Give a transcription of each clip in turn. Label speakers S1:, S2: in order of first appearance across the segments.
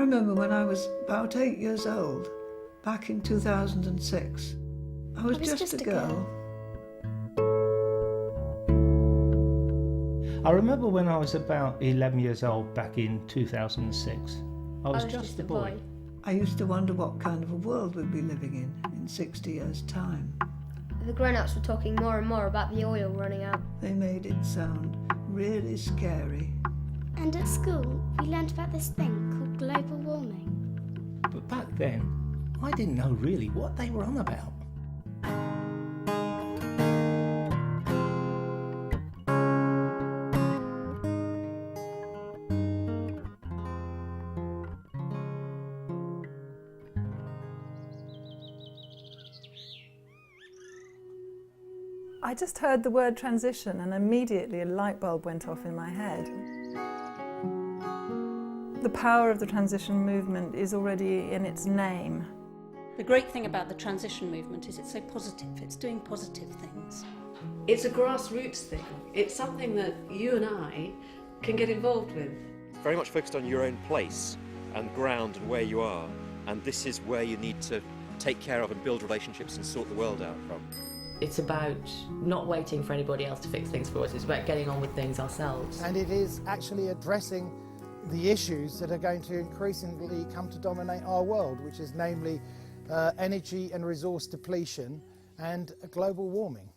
S1: remember when I was about 8 years old, back in 2006. I was just a girl.
S2: I remember when I was about 11 years old back in 2006. I was just a boy.
S1: I used to wonder what kind of a world we'd be living in 60 years' time.
S3: The grown-ups were talking more and more about the oil running out.
S1: They made it sound really scary.
S4: And at school, we learnt about this thing called global warming.
S2: But back then, I didn't know really what they were on about.
S5: I just heard the word transition and immediately a light bulb went off in my head. The power of the transition movement is already in its name.
S6: The great thing about the transition movement is it's so positive, it's doing positive things.
S7: It's a grassroots thing. It's something that you and I can get involved with.
S8: Very much focused on your own place and ground and where you are, and this is where you need to take care of and build relationships and sort the world out from.
S7: It's about not waiting for anybody else to fix things for us. It's about getting on with things ourselves.
S9: And it is actually addressing the issues that are going to increasingly come to dominate our world, which is namely energy and resource depletion and global warming.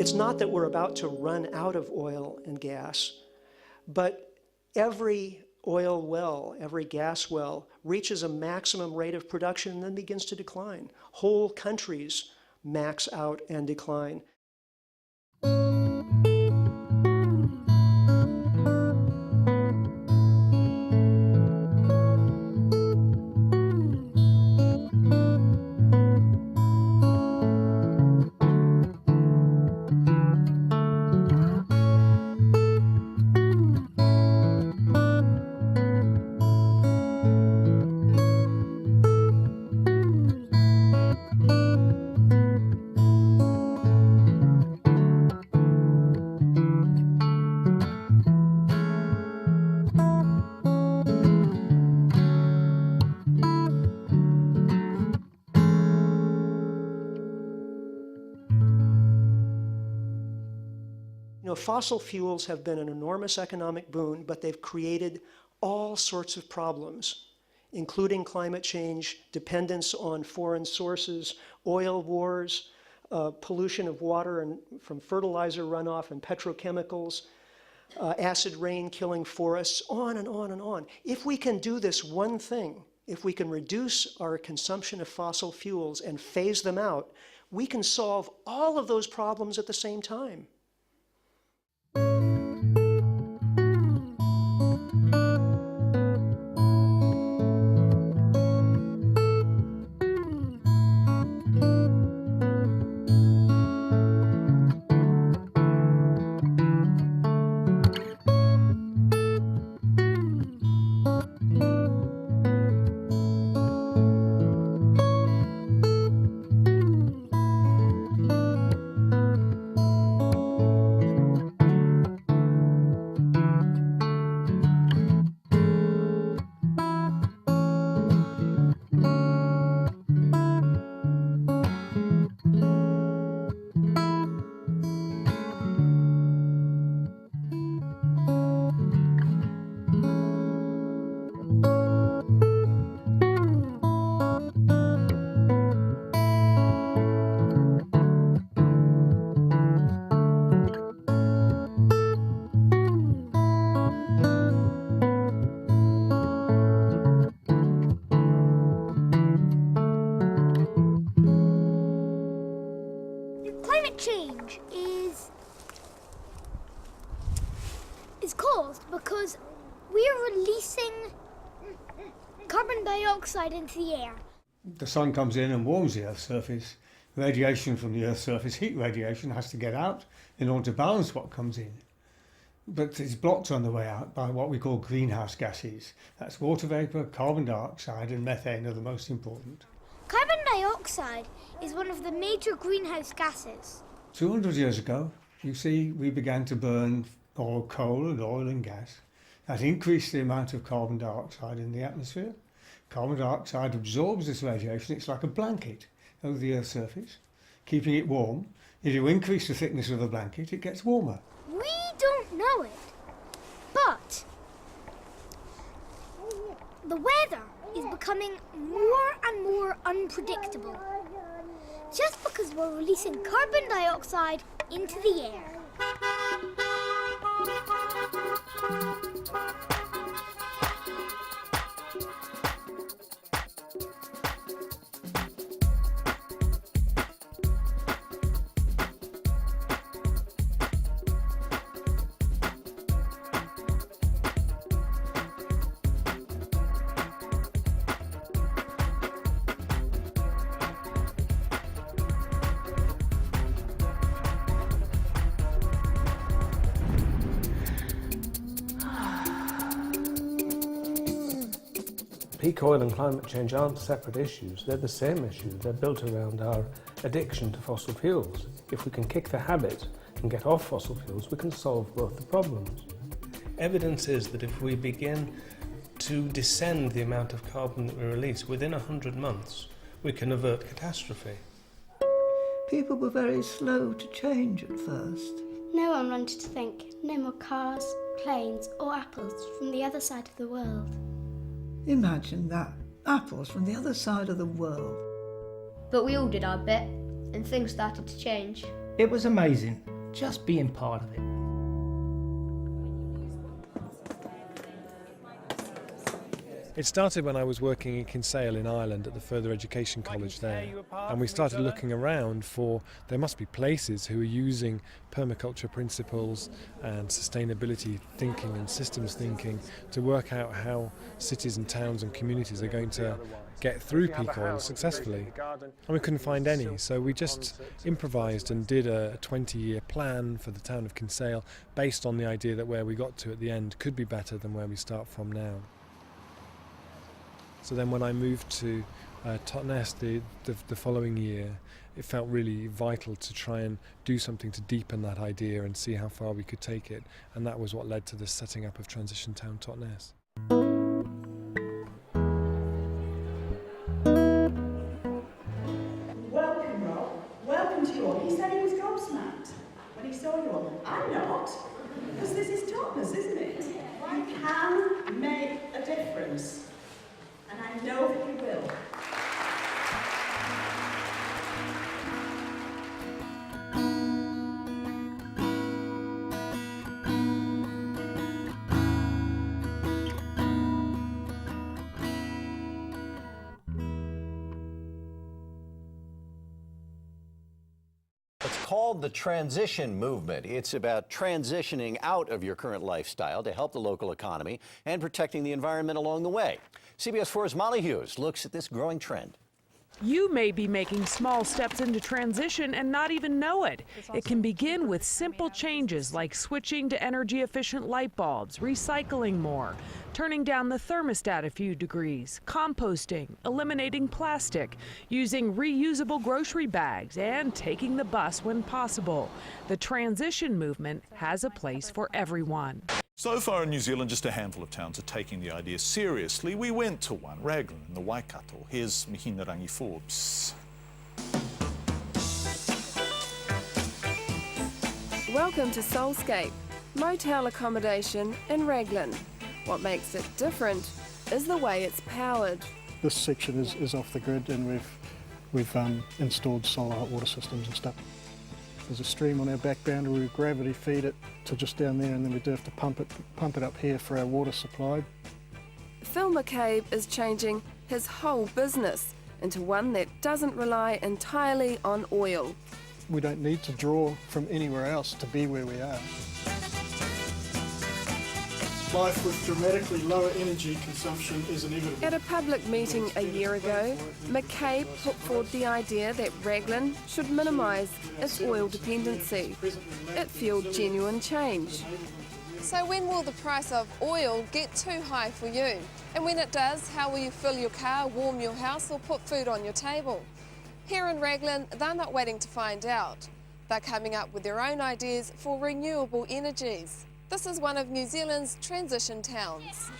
S10: It's not that we're about to run out of oil and gas, but every oil well, every gas well reaches a maximum rate of production and then begins to decline. Whole countries max out and decline. Fossil fuels have been an enormous economic boon, but they've created all sorts of problems, including climate change, dependence on foreign sources, oil wars, pollution of water and from fertilizer runoff and petrochemicals, acid rain killing forests, on and on and on. If we can do this one thing, if we can reduce our consumption of fossil fuels and phase them out, we can solve all of those problems at the same time.
S4: Change is caused because we are releasing carbon dioxide into the air.
S11: The sun comes in and warms the Earth's surface. Radiation from the Earth's surface, heat radiation, has to get out in order to balance what comes in. But it's blocked on the way out by what we call greenhouse gases. That's water vapour, carbon dioxide and methane are the most important.
S4: Carbon dioxide is one of the major greenhouse gases.
S11: 200 years ago, you see, we began to burn coal and oil and gas. That increased the amount of carbon dioxide in the atmosphere. Carbon dioxide absorbs this radiation. It's like a blanket over the Earth's surface, keeping it warm. If you increase the thickness of the blanket, it gets warmer.
S4: We don't know it, but the weather is becoming more and more unpredictable, just because we're releasing carbon dioxide into the air.
S12: Peak oil and climate change aren't separate issues, they're the same issue. They're built around our addiction to fossil fuels. If we can kick the habit and get off fossil fuels, we can solve both the problems. Evidence is that if we begin to descend the amount of carbon that we release within 100 months, we can avert catastrophe.
S1: People were very slow to change at first.
S4: No one wanted to think, no more cars, planes or apples from the other side of the world.
S1: Imagine that, apples from the other side of the world.
S3: But we all did our bit, and things started to change.
S2: It was amazing, just being part of it.
S12: It started when I was working in Kinsale in Ireland at the Further Education College there, and we started looking around for, there must be places who are using permaculture principles and sustainability thinking and systems thinking to work out how cities and towns and communities are going to get through peak oil successfully. And we couldn't find any, so we just improvised and did a 20-year plan for the town of Kinsale based on the idea that where we got to at the end could be better than where we start from now. So then when I moved to Totnes the following year, it felt really vital to try and do something to deepen that idea and see how far we could take it. And that was what led to the setting up of Transition Town Totnes.
S13: Welcome, Rob. Welcome to you all. He said he was gobsmacked when he saw you all. I'm not, because this is Totnes, isn't it? You can make a difference. And I know that you will.
S14: It's called the transition movement. It's about transitioning out of your current lifestyle to help the local economy and protecting the environment along the way. CBS 4's Molly Hughes looks at this growing trend.
S15: You may be making small steps into transition and not even know it. It can begin with simple changes like switching to energy-efficient light bulbs, recycling more, turning down the thermostat a few degrees, composting, eliminating plastic, using reusable grocery bags, and taking the bus when possible. The transition movement has a place for everyone.
S16: So far in New Zealand, just a handful of towns are taking the idea seriously. We went to one, Raglan in the Waikato. Here's Mihinarangi Forbes.
S17: Welcome to Soulscape, motel accommodation in Raglan. What makes it different is the way it's powered.
S18: This section is off the grid, and we've installed solar hot water systems and stuff. There's a stream on our back boundary. We gravity feed it to just down there, and then we do have to pump it up here for our water supply.
S17: Phil McCabe is changing his whole business into one that doesn't rely entirely on oil.
S18: We don't need to draw from anywhere else to be where we are. life with dramatically lower energy consumption is inevitable.
S17: At a public meeting a year ago, McCabe put forward the idea that Raglan should minimise its oil dependency. It fuelled genuine change.
S19: So when will the price of oil get too high for you? And when it does, how will you fill your car, warm your house or put food on your table? Here in Raglan, they're not waiting to find out. They're coming up with their own ideas for renewable energies. This is one of New Zealand's transition towns.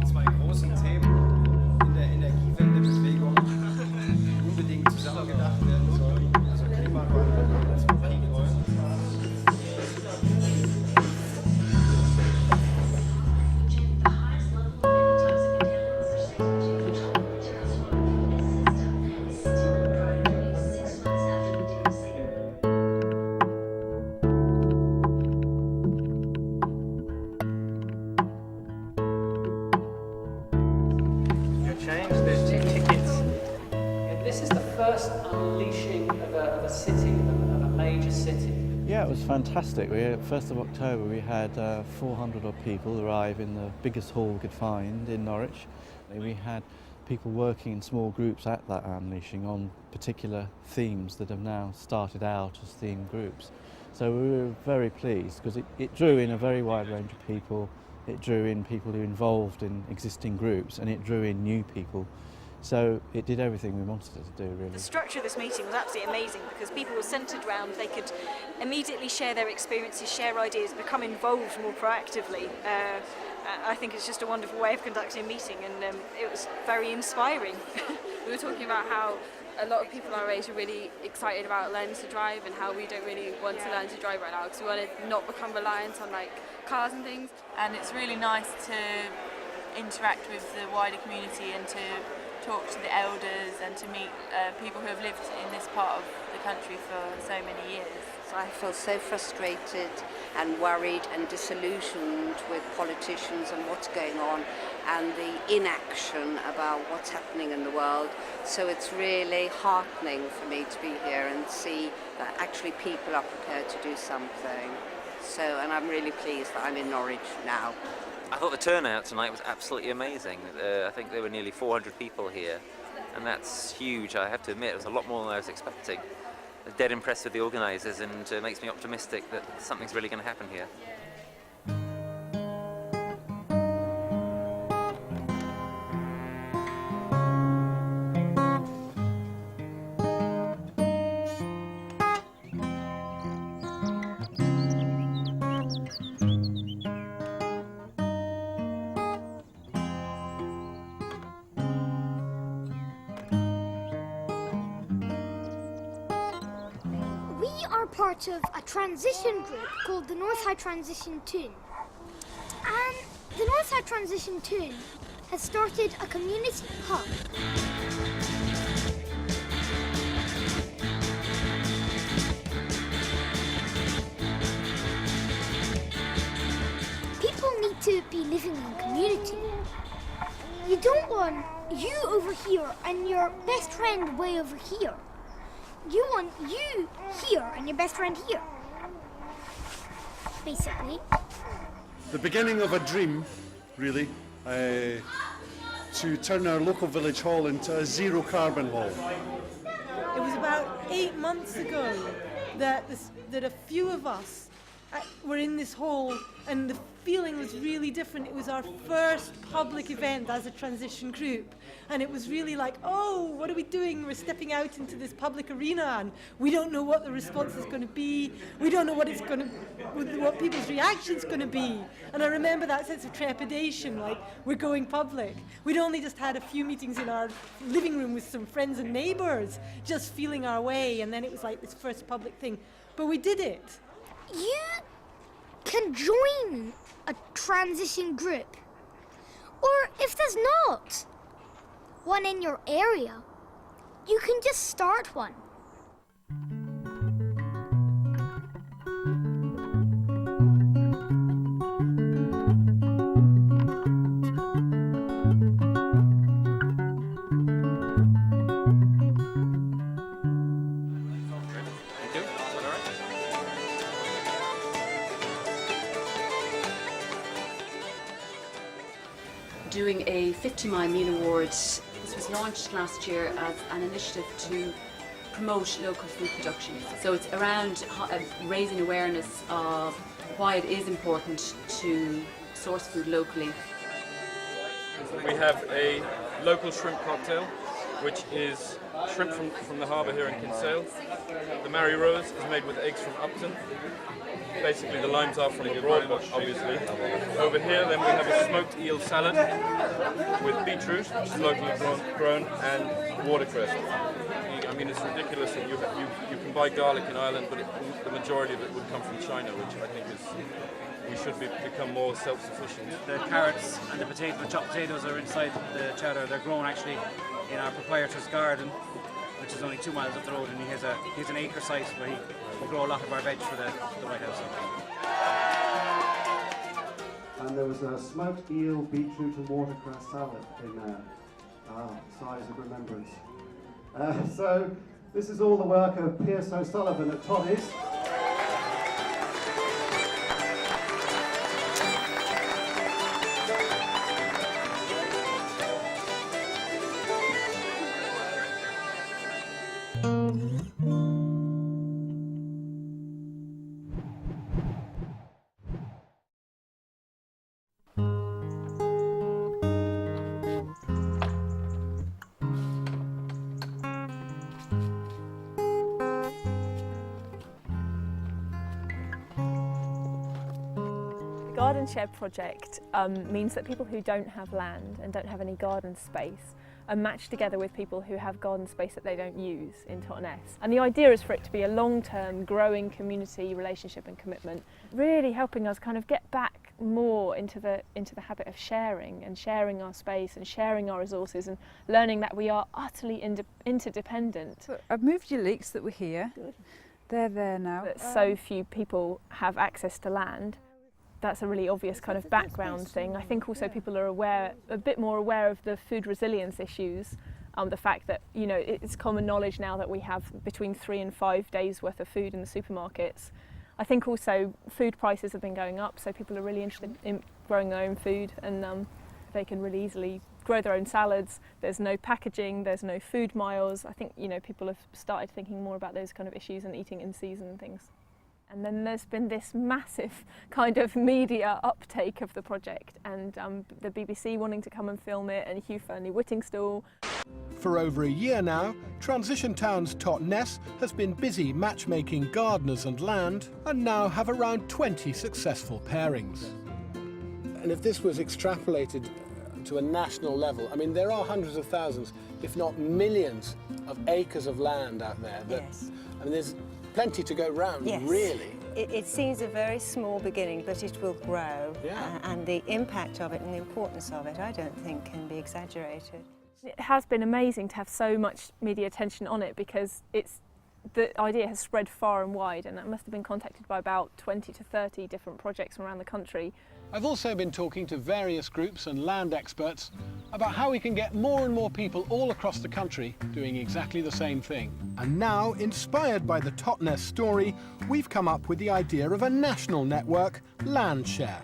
S20: Zwei großen Themen in der Energiewendebewegung unbedingt zusammengedacht werden sollen, also Klimawandel und Petrol.
S21: Yeah, it was fantastic. We, 1st of October, we had 400 odd people arrive in the biggest hall we could find in Norwich. We had people working in small groups at that unleashing on particular themes that have now started out as theme groups. So we were very pleased because it drew in a very wide range of people. It drew in people who were involved in existing groups, and it drew in new people. So it did everything we wanted it to do, really.
S22: The structure of this meeting was absolutely amazing because people were centred around, they could immediately share their experiences, share ideas, become involved more proactively. I think it's just a wonderful way of conducting a meeting, and it was very inspiring.
S23: We were talking about how a lot of people our age are really excited about learning to drive and how we don't really want to learn to drive right now because we want to not become reliant on like cars and things.
S24: And it's really nice to interact with the wider community and to talk to the elders and to meet people who have lived in this part of the country for so many years.
S25: So I feel so frustrated and worried and disillusioned with politicians and what's going on and the inaction about what's happening in the world. So it's really heartening for me to be here and see that actually people are prepared to do something. So, and I'm really pleased that I'm in Norwich now.
S26: I thought the turnout tonight was absolutely amazing. I think there were nearly 400 people here, and that's huge. I have to admit, it was a lot more than I was expecting. I was dead impressed with the organisers, and it makes me optimistic that something's really going to happen here.
S4: Part of a transition group called the Northside Transition Toon. And the Northside Transition Toon has started a community pub. People need to be living in community. You don't want you over here and your best friend way over here. You want you here and your best friend here, basically.
S27: The beginning of a dream, really, to turn our local village hall into a zero carbon hall.
S28: It was about 8 months ago that a few of us were in this hall, and the feeling was really different. It was our first public event as a transition group, and it was really like, oh, what are we doing? We're stepping out into this public arena, and we don't know what the response is going to be. We don't know what people's reaction's going to be. And I remember that sense of trepidation, like we're going public. We'd only just had a few meetings in our living room with some friends and neighbours, just feeling our way, and then it was like this first public thing. But we did it.
S4: You can join a transition group, or if there's not one in your area, you can just start one.
S1: doing a 50-mile meal award. This was launched last year as an initiative to promote local food production. So it's around raising awareness of why it is important to source food locally.
S5: We have a local shrimp cocktail, which is shrimp from the harbour here in Kinsale. The Mary Rose is made with eggs from Upton. Basically the limes are from abroad, obviously. Over here then we have a smoked eel salad with beetroot, which is locally grown, and watercress. I mean, it's ridiculous that you can buy garlic in Ireland, but the majority of it would come from China, which I think is, we should become more self-sufficient.
S6: The carrots and the chopped potatoes are inside the cheddar. They're grown actually in our proprietor's garden, which is only 2 miles up the road, and he has an acre site where he will grow a lot of our veg for the White House.
S7: And there was a smoked eel, beetroot and watercress salad in there. Sighs of remembrance. So this is all the work of Pierce O'Sullivan at Toddy's.
S8: Garden shed project means that people who don't have land and don't have any garden space are matched together with people who have garden space that they don't use in Totnes. And the idea is for it to be a long-term growing community relationship and commitment, really helping us kind of get back more into the habit of sharing our space and sharing our resources and learning that we are utterly interdependent.
S9: So I've moved your leeks that were here. Good. They're there now.
S8: That so few people have access to land. That's a really obvious kind of background thing. I think also people are a bit more aware of the food resilience issues. The fact that, you know, it's common knowledge now that we have between 3 and 5 days worth of food in the supermarkets. I think also food prices have been going up, so people are really interested in growing their own food, and they can really easily grow their own salads. There's no packaging, there's no food miles. I think, you know, people have started thinking more about those kind of issues and eating in season and things. And then there's been this massive kind of media uptake of the project, and the BBC wanting to come and film it, and Hugh Fearnley-Whittingstall.
S10: For over a year now, Transition Town's Totnes has been busy matchmaking gardeners and land, and now have around 20 successful pairings.
S11: And if this was extrapolated to a national level, I mean, there are hundreds of thousands, if not millions, of acres of land out there. That,
S29: yes.
S11: I mean, there's plenty to go round,
S29: yes.
S11: Really.
S29: It seems a very small beginning, but it will grow.
S11: Yeah.
S29: And the impact of it and the importance of it, I don't think can be exaggerated.
S8: It has been amazing to have so much media attention on it, because the idea has spread far and wide, and I must have been contacted by about 20 to 30 different projects from around the country.
S10: I've also been talking to various groups and land experts about how we can get more and more people all across the country doing exactly the same thing. And now, inspired by the Totnes story, we've come up with the idea of a national network, Landshare.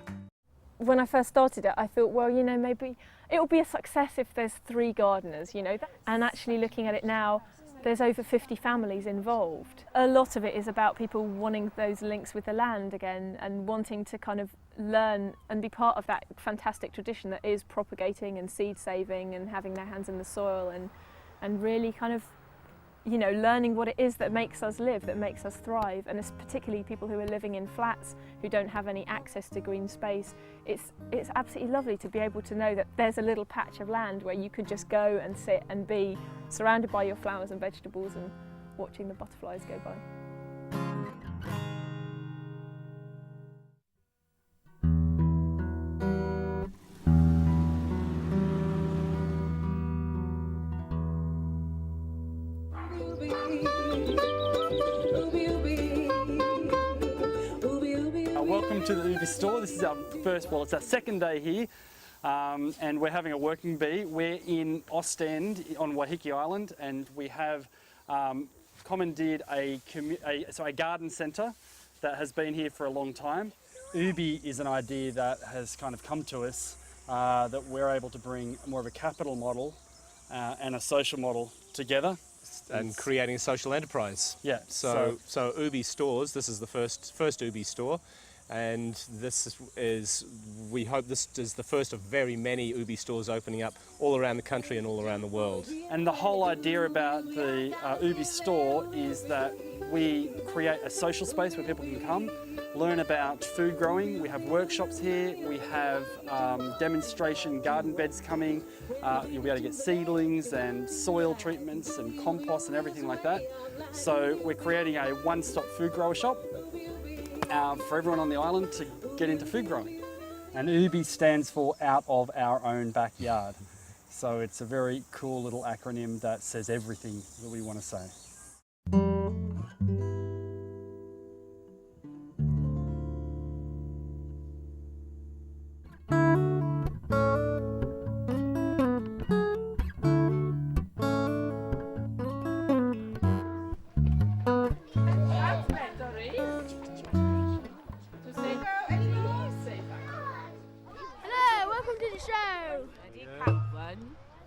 S8: When I first started it, I thought, well, you know, maybe it will be a success if there's 3 gardeners, you know. And actually looking at it now, there's over 50 families involved. A lot of it is about people wanting those links with the land again, and wanting to kind of learn and be part of that fantastic tradition that is propagating and seed saving and having their hands in the soil, and really kind of, you know, learning what it is that makes us live, that makes us thrive. And it's particularly people who are living in flats who don't have any access to green space. It's absolutely lovely to be able to know that there's a little patch of land where you could just go and sit and be surrounded by your flowers and vegetables and watching the butterflies go by.
S30: Welcome to the Ubi store. This is our it's our second day here, and we're having a working bee. We're in Ostend on Waiheke Island, and we have commandeered a garden centre that has been here for a long time. Ubi is an idea that has kind of come to us that we're able to bring more of a capital model and a social model together.
S2: And creating a social enterprise.
S30: Yeah.
S2: So Ubi stores, this is the first Ubi store, and this is, we hope this is the first of very many Ubi stores opening up all around the country and all around the world.
S30: And the whole idea about the Ubi store is that we create a social space where people can come, learn about food growing. We have workshops here, we have demonstration garden beds coming. You'll be able to get seedlings and soil treatments and compost and everything like that. So we're creating a one-stop food grower shop for everyone on the island to get into food growing. And Ubi stands for out of our own backyard. So it's a very cool little acronym that says everything that we want to say.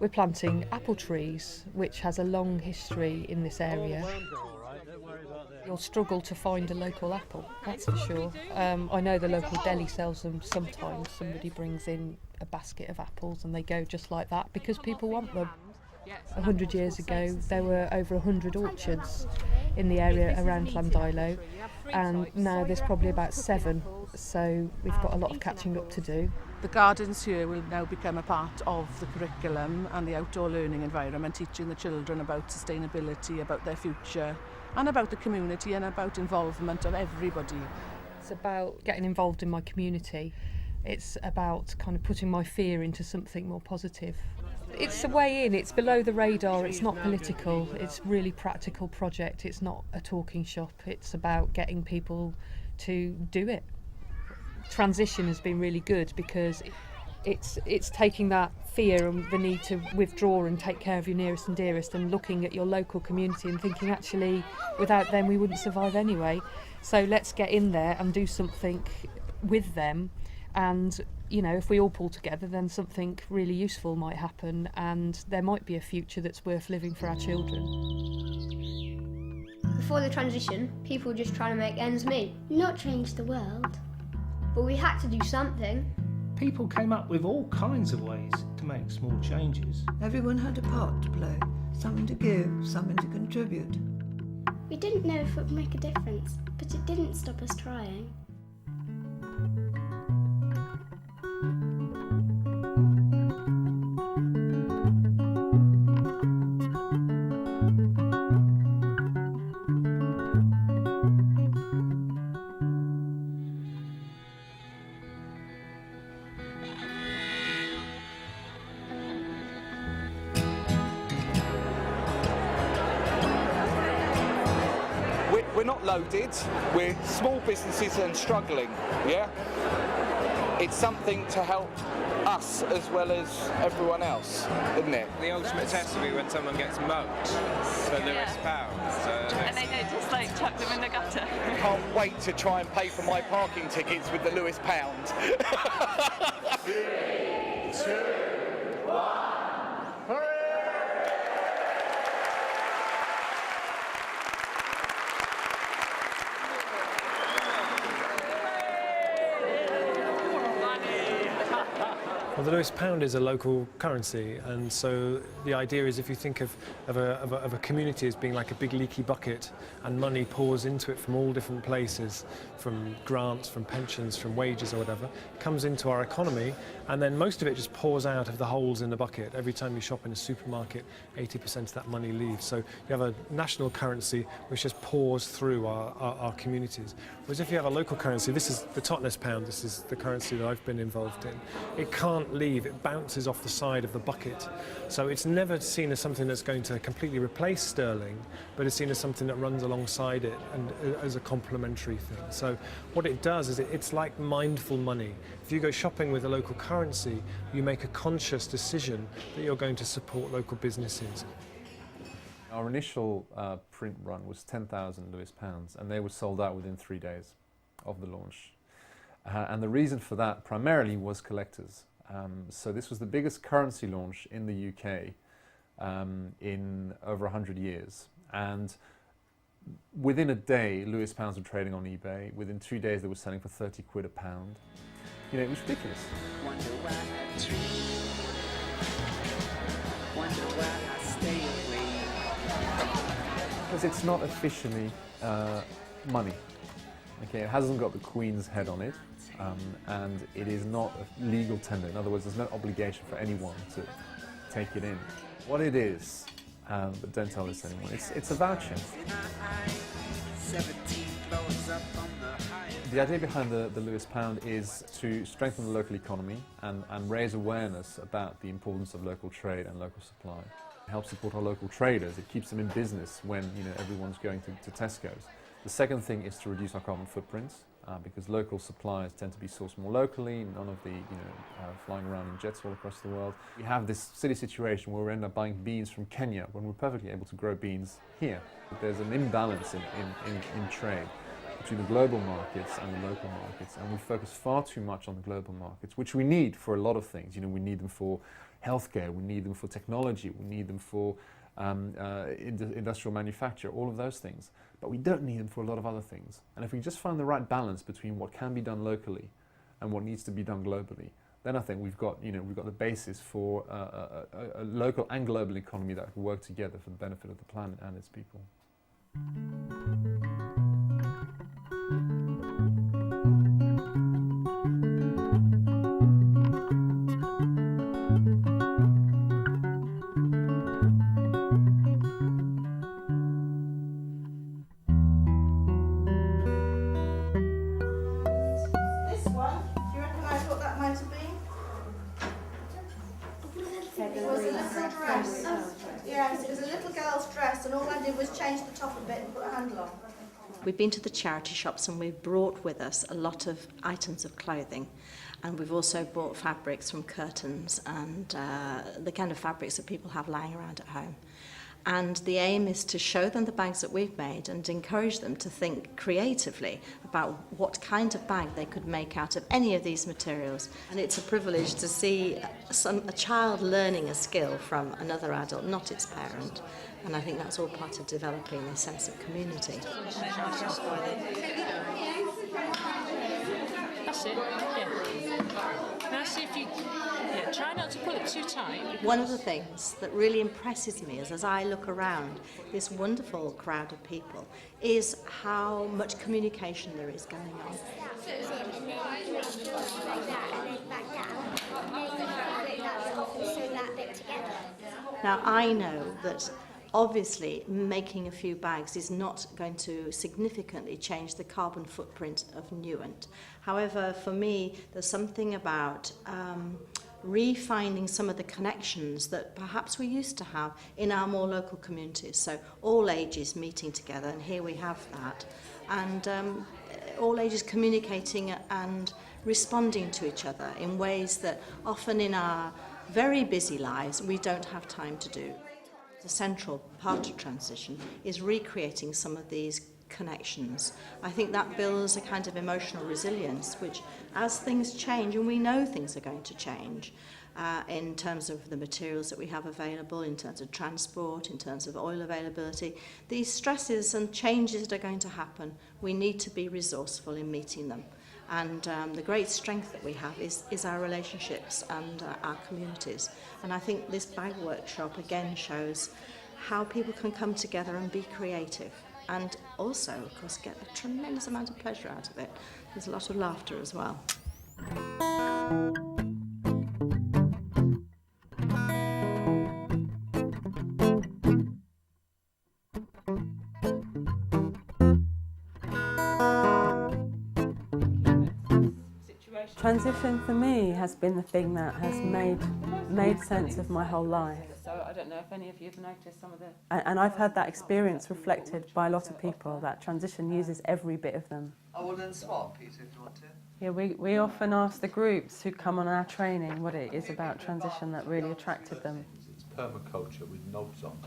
S3: We're planting apple trees, which has a long history in this area. You'll struggle to find a local apple, that's for sure. I know the local deli sells them sometimes. Somebody brings in a basket of apples and they go just like that because people want them. 100 years ago, there were over 100 orchards in the area around Llandilo, and now there's probably about 7, so we've got a lot of catching up to do.
S12: The gardens here will now become a part of the curriculum and the outdoor learning environment, teaching the children about sustainability, about their future, and about the community and about involvement of everybody.
S3: It's about getting involved in my community. It's about kind of putting my fear into something more positive. It's a way in, it's below the radar, it's not political, it's a really practical project, it's not a talking shop, it's about getting people to do it. Transition has been really good because it's taking that fear and the need to withdraw and take care of your nearest and dearest and looking at your local community and thinking actually without them we wouldn't survive anyway. So let's get in there and do something with them, and you know, if we all pull together then something really useful might happen and there might be a future that's worth living for our children.
S13: Before the transition, people were just trying to make ends meet, not change the world. But we had to do something.
S14: People came up with all kinds of ways to make small changes.
S15: Everyone had a part to play, something to give, something to contribute.
S13: We didn't know if it would make a difference, but it didn't stop us trying.
S16: We're not loaded, we're small businesses and struggling, yeah? It's something to help us as well as everyone else, isn't it?
S20: The ultimate test will be when someone gets mugged for Lewis pounds.
S24: And they don't just like chuck them in the gutter.
S16: Can't wait to try and pay for my parking tickets with the Lewis pound. 3, 2, 1.
S17: Well, the Lewis pound is a local currency, and so the idea is if you think of a community as being like a big leaky bucket and money pours into it from all different places, from grants, from pensions, from wages or whatever, it comes into our economy, and then most of it just pours out of the holes in the bucket. Every time you shop in a supermarket, 80% of that money leaves. So you have a national currency which just pours through our communities. Whereas if you have a local currency, this is the Totnes pound, this is the currency that I've been involved in, it can't leave, it bounces off the side of the bucket. So it's never seen as something that's going to completely replace sterling, but it's seen as something that runs alongside it and as a complementary thing. So what it does is it's like mindful money. If you go shopping with a local currency, you make a conscious decision that you're going to support local businesses.
S18: Our initial print run was 10,000 Lewis pounds, and they were sold out within 3 days of the launch. And the reason for that primarily was collectors. So this was the biggest currency launch in the UK in over 100 years. And within a day, Lewis pounds were trading on eBay. Within 2 days, they were selling for 30 quid a pound. You know, it was ridiculous. Because it's not officially money. Okay, it hasn't got the Queen's head on it, and it is not a legal tender. In other words, there's no obligation for anyone to take it in. What it is, but don't tell this to anyone, it's a voucher. The idea behind the Lewis pound is to strengthen the local economy and raise awareness about the importance of local trade and local supply. It helps support our local traders. It keeps them in business when everyone's going to Tesco's. The second thing is to reduce our carbon footprints because local supplies tend to be sourced more locally, none of the flying around in jets all across the world. We have this silly situation where we end up buying beans from Kenya when we're perfectly able to grow beans here. There's an imbalance in trade between the global markets and the local markets, and we focus far too much on the global markets, which we need for a lot of things. We need them for healthcare, we need them for technology, we need them for industrial manufacture, all of those things. But we don't need them for a lot of other things. And if we just find the right balance between what can be done locally and what needs to be done globally, then I think we've got the basis for a local and global economy that can work together for the benefit of the planet and its people.
S1: Yes, it was a little girl's dress, and all I did was change the top a bit and put a handle on.
S4: We've been to the charity shops and we've brought with us a lot of items of clothing, and we've also bought fabrics from curtains and the kind of fabrics that people have lying around at home. And the aim is to show them the bags that we've made and encourage them to think creatively about what kind of bag they could make out of any of these materials. And it's a privilege to see a child learning a skill from another adult, not its parent. And I think that's all part of developing a sense of community.
S19: That's it, yeah. Now see if you... Yeah, try not to pull it too tight.
S4: One of the things that really impresses me is, as I look around this wonderful crowd of people, is how much communication there is going on. Now, I know that obviously making a few bags is not going to significantly change the carbon footprint of Newent. However, for me, there's something about refinding some of the connections that perhaps we used to have in our more local communities. So all ages meeting together, and here we have that, and all ages communicating and responding to each other in ways that often in our very busy lives we don't have time to do. The central part of transition is recreating some of these connections. I think that builds a kind of emotional resilience, which as things change, and we know things are going to change in terms of the materials that we have available, in terms of transport, in terms of oil availability, these stresses and changes that are going to happen, we need to be resourceful in meeting them. And the great strength that we have is our relationships and our communities. And I think this bag workshop again shows how people can come together and be creative, and also, of course, get a tremendous amount of pleasure out of it. There's a lot of laughter as well.
S21: Transition for me has been the thing that has made sense of my whole life.
S22: So I don't know if any of you have noticed some of the...
S21: And I've had that experience reflected by a lot of people, that transition uses every bit of them.
S23: Oh, well then swap, Peter, if you want to.
S21: Yeah, we often ask the groups who come on our training what it is about transition that really attracted them.
S25: It's permaculture with knobs on.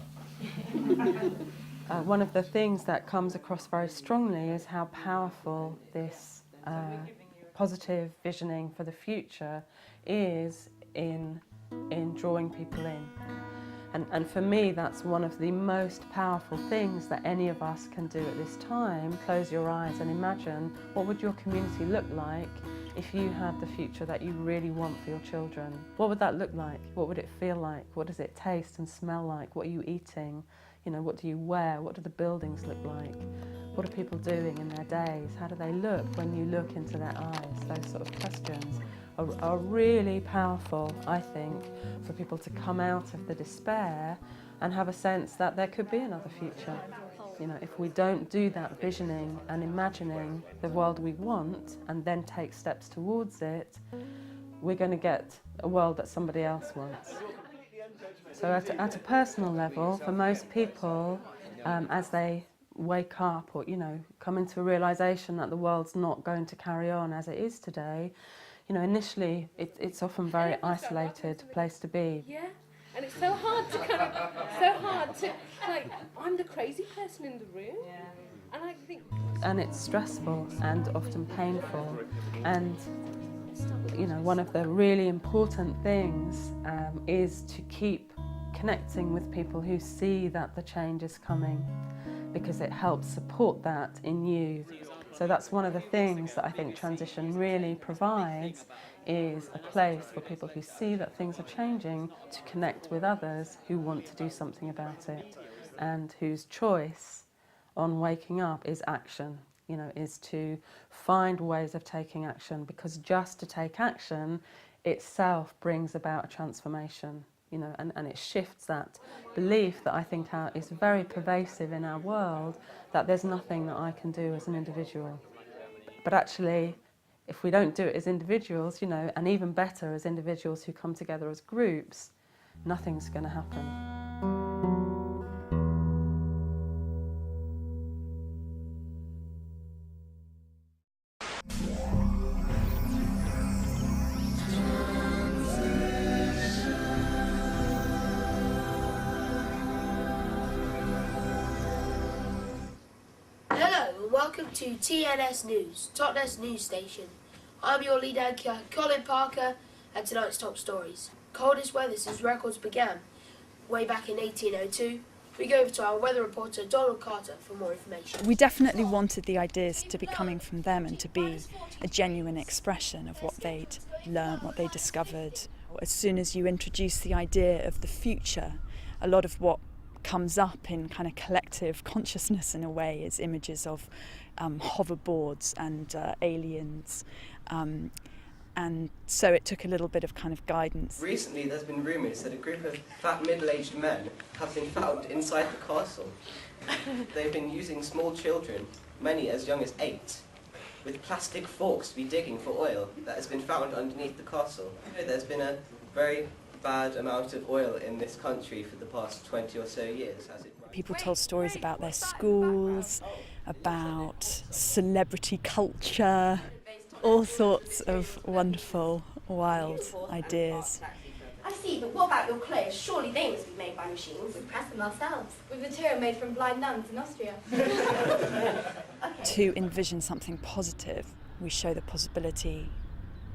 S21: One of the things that comes across very strongly is how powerful this positive visioning for the future is in drawing people in. And for me, that's one of the most powerful things that any of us can do at this time. Close your eyes and imagine, what would your community look like if you had the future that you really want for your children? What would that look like? What would it feel like? What does it taste and smell like? What are you eating? You know, what do you wear? What do the buildings look like? What are people doing in their days? How do they look when you look into their eyes? Those sort of questions are really powerful, I think, for people to come out of the despair and have a sense that there could be another future. You know, if we don't do that visioning and imagining the world we want and then take steps towards it, we're going to get a world that somebody else wants. So at a personal level, for most people, as they wake up or, you know, come into a realisation that the world's not going to carry on as it is today, you know, initially it's often a very isolated place to be.
S5: Yeah, and it's so hard to like, I'm the crazy person in the room, and I think...
S21: And it's stressful and often painful, and, you know, one of the really important things is to keep connecting with people who see that the change is coming, because it helps support that in you. So that's one of the things that I think transition really provides, is a place for people who see that things are changing to connect with others who want to do something about it, and whose choice on waking up is action, you know, is to find ways of taking action, because just to take action itself brings about a transformation. You know, and it shifts that belief that I think is very pervasive in our world, that there's nothing that I can do as an individual. But actually, if we don't do it as individuals, you know, and even better as individuals who come together as groups, nothing's going to happen.
S6: Welcome to TNS News, Totnes News Station. I'm your lead anchor, Colin Parker, and tonight's top stories. Coldest weather since records began, way back in 1802. We go over to our weather reporter, Donald Carter, for more information.
S7: We definitely wanted the ideas to be coming from them and to be a genuine expression of what they'd learned, what they discovered. As soon as you introduce the idea of the future, a lot of what comes up in kind of collective consciousness in a way is images of hoverboards and aliens, and so it took a little bit of kind of guidance.
S9: Recently there's been rumours that a group of fat middle-aged men have been found inside the castle. They've been using small children, many as young as 8, with plastic forks to be digging for oil that has been found underneath the castle. There's been a very bad amount of oil in this country for the past 20 or so years, has it?
S7: People told stories about their schools, about celebrity culture, all sorts of wonderful, wild ideas.
S5: I see, but what about your clothes? Surely they must be made by machines. We press them ourselves, with material made from blind nuns in Austria.
S7: To envision something positive, we show the possibility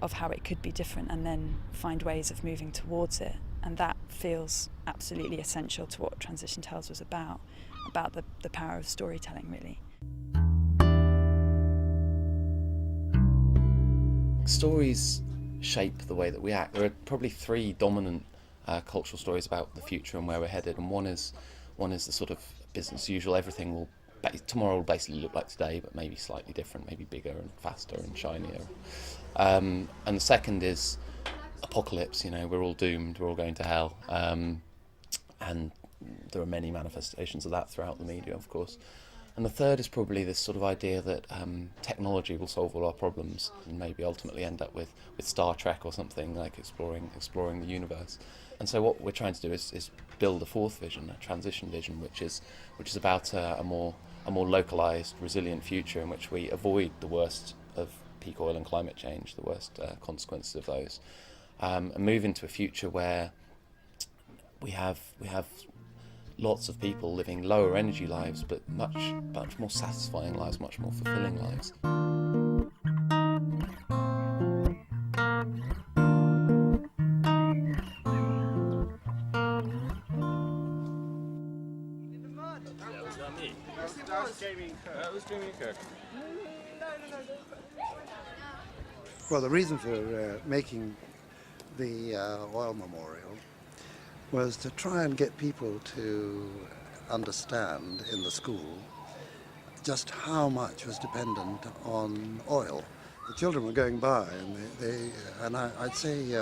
S7: of how it could be different and then find ways of moving towards it. And that feels absolutely essential to what Transition Tales was about the power of storytelling, really.
S10: Stories shape the way that we act. There are probably 3 dominant cultural stories about the future and where we're headed, and one is the sort of business as usual. Everything will tomorrow will basically look like today, but maybe slightly different, maybe bigger and faster and shinier. And the second is apocalypse. You know, we're all doomed, we're all going to hell, and there are many manifestations of that throughout the media, of course. And the third is probably this sort of idea that technology will solve all our problems, and maybe ultimately end up with Star Trek or something, like exploring the universe. And so what we're trying to do is build a fourth vision, a transition vision, which is about a more localised, resilient future in which we avoid the worst of peak oil and climate change, the worst consequences of those, and move into a future where we have lots of people living lower energy lives, but much more satisfying lives, much more fulfilling lives.
S2: Jamie Kirk. That was Jamie Kirk.
S3: Well, the reason for making the oil memorial was to try and get people to understand in the school just how much was dependent on oil. The children were going by and I'd say,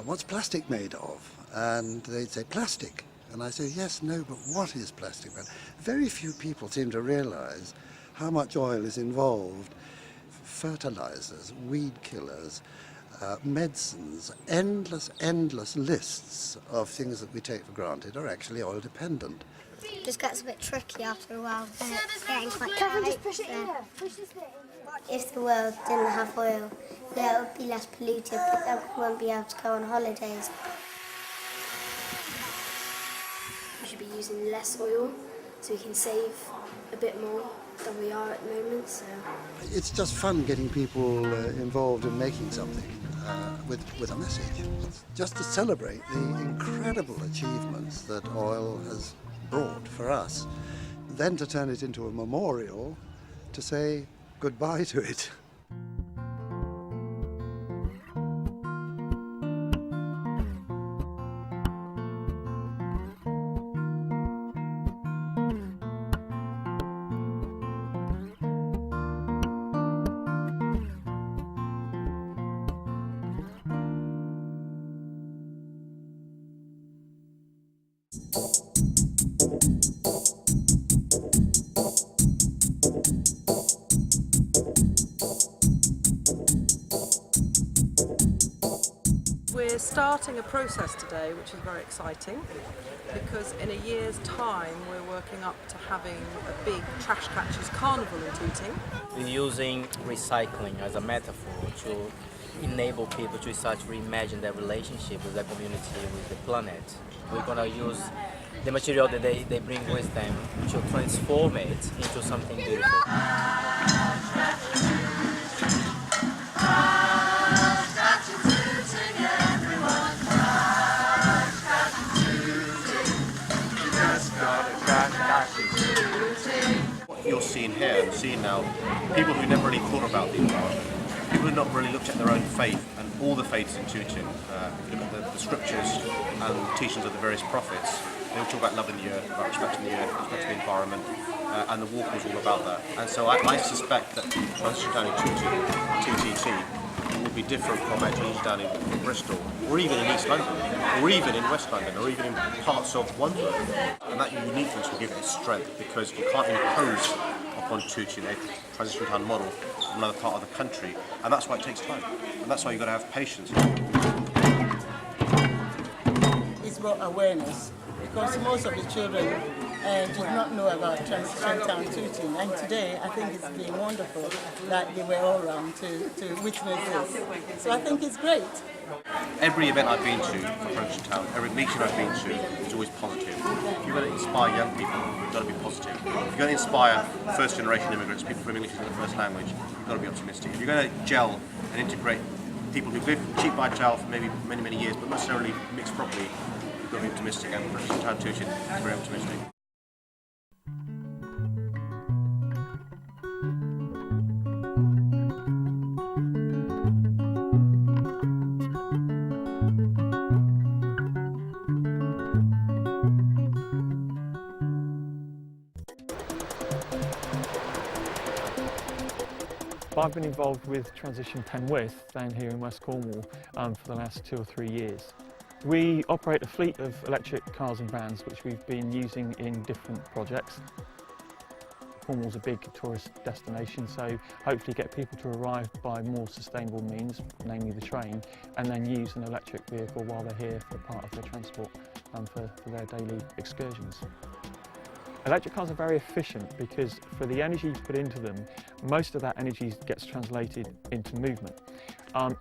S3: what's plastic made of? And they'd say, plastic. And I say, yes, no, but what is plastic made? Very few people seem to realize how much oil is involved. Fertilizers, weed killers, medicines, endless lists of things that we take for granted are actually oil dependent.
S13: It just gets a bit tricky after a while. It's getting quite
S8: Kevin,
S13: tight.
S8: just push it in there. Push this bit in.
S13: If the world didn't have oil, it would be less polluted, but then we won't be able to go on holidays.
S6: We should be using less oil so we can save a bit more than we are at the moment. So
S3: It's just fun getting people involved in making something with a message. Just to celebrate the incredible achievements that oil has brought for us. Then to turn it into a memorial to say goodbye to it.
S11: We're starting a process today which is very exciting because in a year's time we're working up to having a big trash catchers carnival in Tooting.
S12: We're using recycling as a metaphor to enable people to start to reimagine their relationship with their community, with the planet. We're going to use the material that they bring with them to transform it into something beautiful.
S26: What you're seeing here and seeing now, people who never really thought about the environment, people who not really looked at their own faith and all the faiths in Tooting, look at the scriptures and teachings of the various prophets. They all talk about loving the earth, about respecting the earth, respecting the environment, and the walk was all about that. And so I suspect that transition down in Tooting, TTT, will be different from our transition down in Bristol, or even in East London, or even in West London, or even in parts of Wandsworth. And that uniqueness will give it its strength, because you can't impose upon Tooting a transition town model from another part of the country, and that's why it takes time, and that's why you've got to have patience.
S27: It's about awareness, because most of the children did not know about Transition Town Tooting, and today I think it's been wonderful that they were all around to witness this. So I think it's great.
S26: Every event I've been to for Transition Town, every meeting I've been to is always positive. If you're going to inspire young people, you've got to be positive. If you're going to inspire first generation immigrants, people from English as their first language, you've got to be optimistic. If you're going to gel and integrate people who've lived cheap by gel for maybe many years, but not necessarily mixed properly, you've got to be optimistic, and Transition Town Tooting is very optimistic.
S17: I've been involved with Transition Penwith down here in West Cornwall for the last 2 or 3 years. We operate a fleet of electric cars and vans which we've been using in different projects. Cornwall's a big tourist destination, so hopefully get people to arrive by more sustainable means, namely the train, and then use an electric vehicle while they're here for part of their transport and for their daily excursions. Electric cars are very efficient because for the energy you put into them, most of that energy gets translated into movement.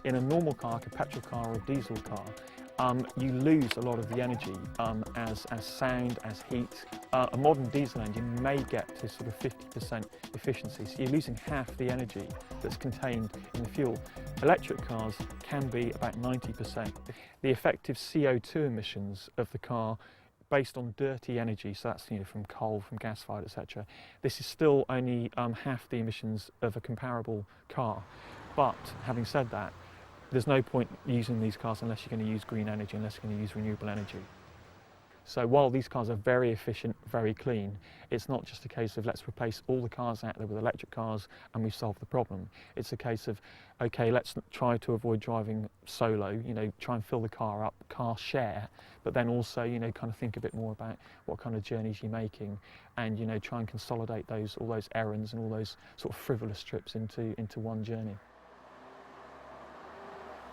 S17: In a normal car, like a petrol car or a diesel car, you lose a lot of the energy as sound, as heat. A modern diesel engine may get to sort of 50% efficiency, so you're losing half the energy that's contained in the fuel. Electric cars can be about 90%. The effective CO2 emissions of the car based on dirty energy, so that's from coal, from gas-fired, etc. This is still only half the emissions of a comparable car. But having said that, there's no point using these cars unless you're going to use green energy, unless you're going to use renewable energy. So while these cars are very efficient, very clean, it's not just a case of let's replace all the cars out there with electric cars and we've solved the problem. It's a case of, okay, let's try to avoid driving solo, try and fill the car up, car share, but then also, kind of think a bit more about what kind of journeys you're making and, try and consolidate all those errands and all those sort of frivolous trips into one journey.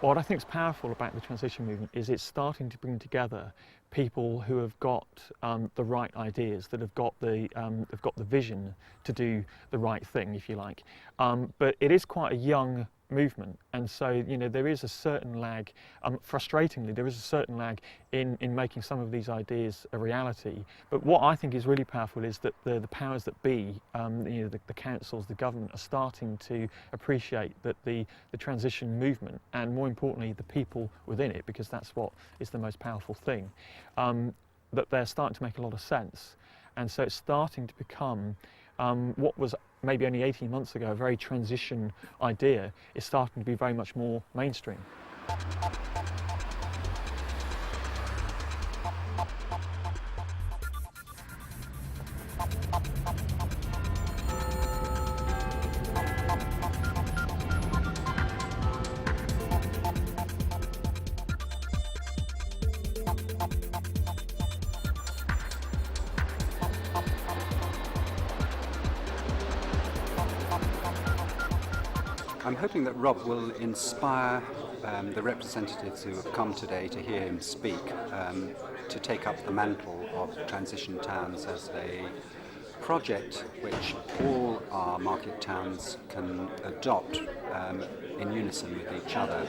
S17: What I think is powerful about the transition movement is it's starting to bring together people who have got the right ideas, that have got the vision to do the right thing, if you like. But it is quite a young movement, and so there is a certain lag. Frustratingly, there is a certain lag in making some of these ideas a reality. But what I think is really powerful is that the powers that be, the councils, the government, are starting to appreciate that the transition movement, and more importantly, the people within it, because that's what is the most powerful thing, that they're starting to make a lot of sense, and so it's starting to become what was maybe only 18 months ago a very transition idea is starting to be very much more mainstream.
S2: I'm hoping that Rob will inspire the representatives who have come today to hear him speak to take up the mantle of transition towns as a project which all our market towns can adopt in unison with each other.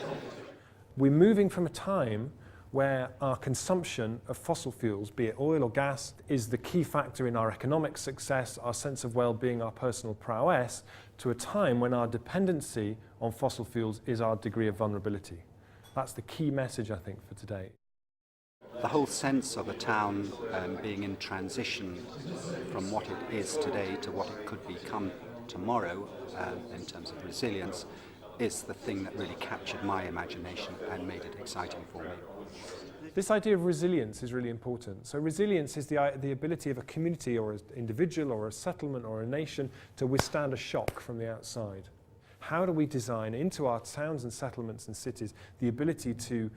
S17: We're moving from a time where our consumption of fossil fuels, be it oil or gas, is the key factor in our economic success, our sense of well-being, our personal prowess, to a time when our dependency on fossil fuels is our degree of vulnerability. That's the key message, I think, for today.
S2: The whole sense of a town being in transition from what it is today to what it could become tomorrow in terms of resilience is the thing that really captured my imagination and made it exciting for me.
S17: This idea of resilience is really important. So resilience is the ability of a community or an individual or a settlement or a nation to withstand a shock from the outside. How do we design into our towns and settlements and cities the ability to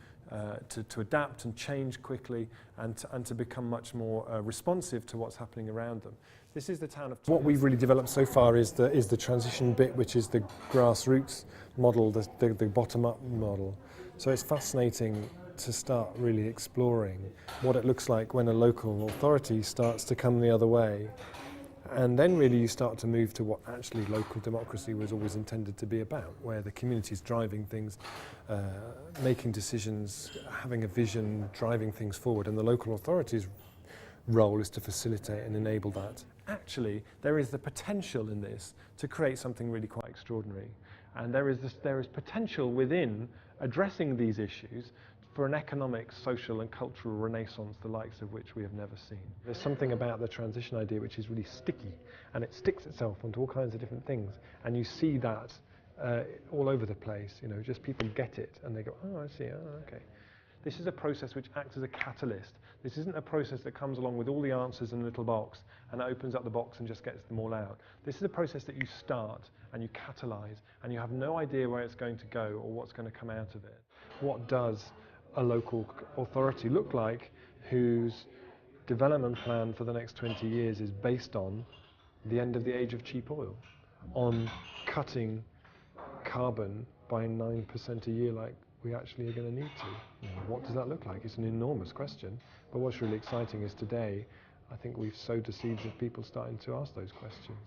S17: adapt and change quickly and to become much more responsive to what's happening around them? This is the town of... What we've really developed so far is the transition bit, which is the grassroots model, the bottom-up model. So it's fascinating to start really exploring what it looks like when a local authority starts to come the other way. And then really you start to move to what actually local democracy was always intended to be about, where the community is driving things, making decisions, having a vision, driving things forward, and the local authority's role is to facilitate and enable that. Actually, there is the potential in this to create something really quite extraordinary. And there is potential within addressing these issues for an economic, social and cultural renaissance, the likes of which we have never seen. There's something about the transition idea which is really sticky, and it sticks itself onto all kinds of different things, and you see that all over the place, just people get it and they go, oh, I see, oh, okay. This is a process which acts as a catalyst. This isn't a process that comes along with all the answers in a little box and opens up the box and just gets them all out. This is a process that you start and you catalyse, and you have no idea where it's going to go or what's going to come out of it. What does a local authority look like whose development plan for the next 20 years is based on the end of the age of cheap oil, on cutting carbon by 9% a year like we actually are going to need to? What does that look like? It's an enormous question, but what's really exciting is today I think we've sowed the seeds of people starting to ask those questions.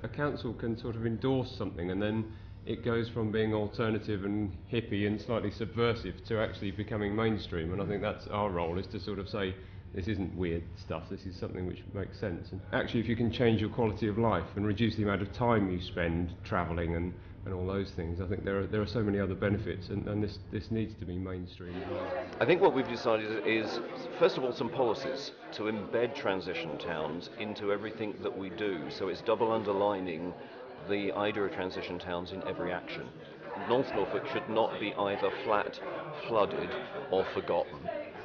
S14: A council can sort of endorse something and then it goes from being alternative and hippie and slightly subversive to actually becoming mainstream, and I think that's our role, is to sort of say this isn't weird stuff, this is something which makes sense. And actually if you can change your quality of life and reduce the amount of time you spend travelling and and all those things. I think there are so many other benefits, and this needs to be mainstream.
S1: I think what we've decided is, first of all, some policies to embed transition towns into everything that we do. So it's double underlining the idea of transition towns in every action. North Norfolk should not be either flat, flooded, or forgotten.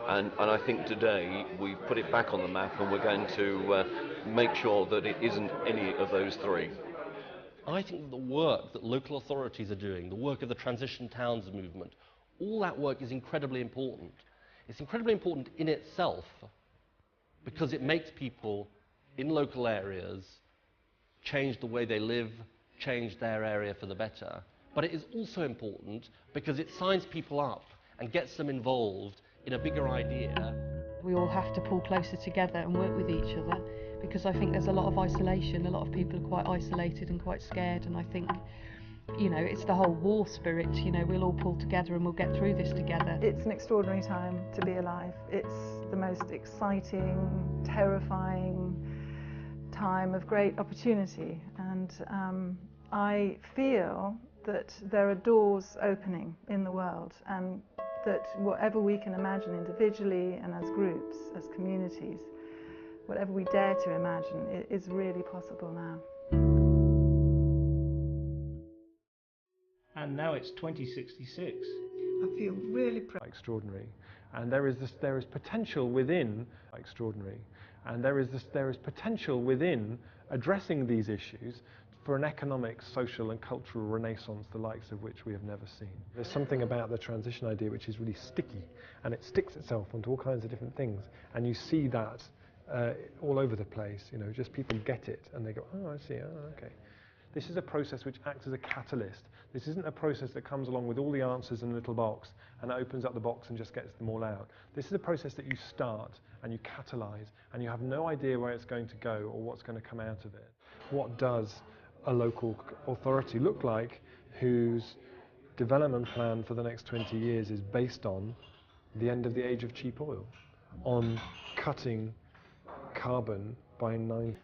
S1: And I think today we've put it back on the map, and we're going to make sure that it isn't any of those three.
S15: I think that the work that local authorities are doing, the work of the Transition Towns movement, all that work is incredibly important. It's incredibly important in itself because it makes people in local areas change the way they live, change their area for the better. But it is also important because it signs people up and gets them involved in a bigger idea.
S21: We all have to pull closer together and work with each other, because I think there's a lot of isolation. A lot of people are quite isolated and quite scared, and I think, you know, it's the whole war spirit. You know, we'll all pull together and we'll get through this together.
S16: It's an extraordinary time to be alive. It's the most exciting, terrifying time of great opportunity, and I feel that there are doors opening in the world, and that whatever we can imagine individually and as groups, as communities, whatever we dare to imagine, it is really possible now.
S18: And now it's 2066.
S16: I feel really proud.
S17: Extraordinary, and there is potential within extraordinary, and there is potential within addressing these issues for an economic, social and cultural renaissance, the likes of which we have never seen. There's something about the transition idea which is really sticky, and it sticks itself onto all kinds of different things, and you see that all over the place. You know, just people get it and they go, oh, I see, oh, okay. This is a process which acts as a catalyst. This isn't a process that comes along with all the answers in a little box and opens up the box and just gets them all out. This is a process that you start and you catalyse, and you have no idea where it's going to go or what's going to come out of it. What does a local authority look like whose development plan for the next 20 years is based on the end of the age of cheap oil, on cutting carbon by 9?